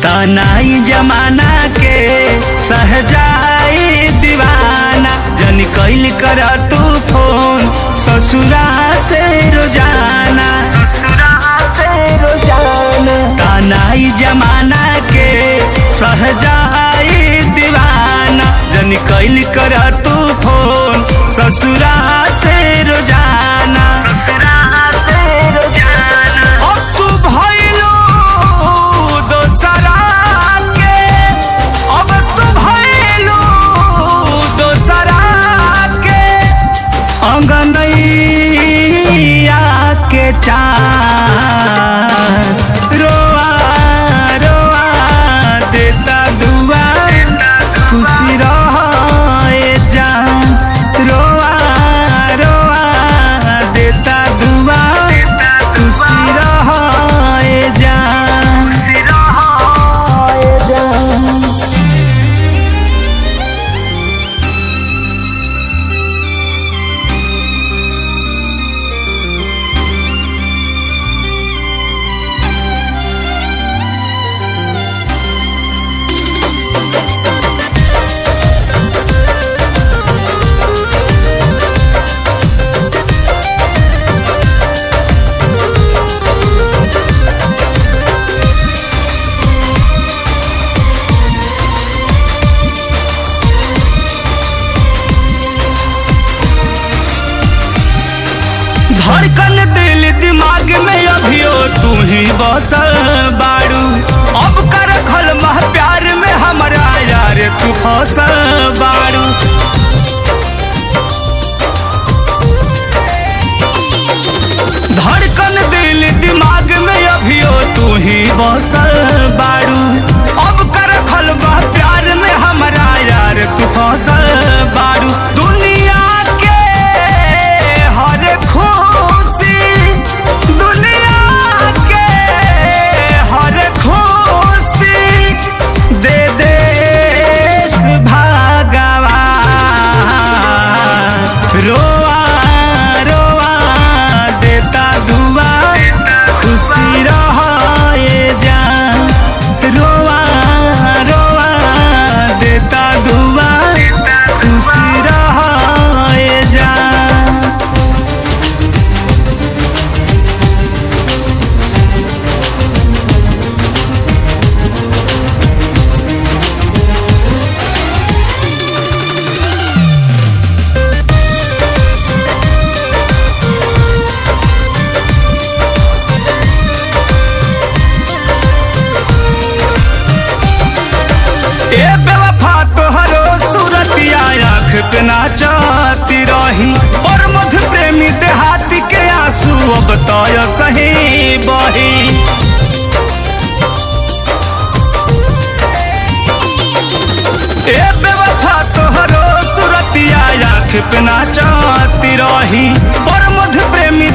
तनाई जमाना के सहजाई दीवाना जन कैल कर तू फोन ससुरा से रोजाना तनाई जमाना के सहजाई दीवाना जन कैल कर तू फोन ससुरा से रोजाना रोआ रोआ देता दुआ खुशी रहे जान रोआ रोआ देता दुआ खुशी रहे जान। धड़कन दिल दिमाग में अभियो तू ही बसल बाड़ू अब कर खल मह प्यार में हमारा यार तू फसल बाड़ू। धड़कन दिल दिमाग में अभियो तू ही बसल बाड़ू अब कर खल मह प्यार में हमारा यार तू फसल बाड़ू। दुनिया के हर रोआ रोआ देता दुआ खुशी रहे जान रोआ रोआ देता दुआ खुशी रहे जान। ए बेवफा तोहरो सूरतिया आँख पे नाचती रही और मध प्रेमी देहाती के आंसू अब तय सही बही। ए बेवफा तोहरो सूरतिया आँख पे नाचती रही और मध प्रेमी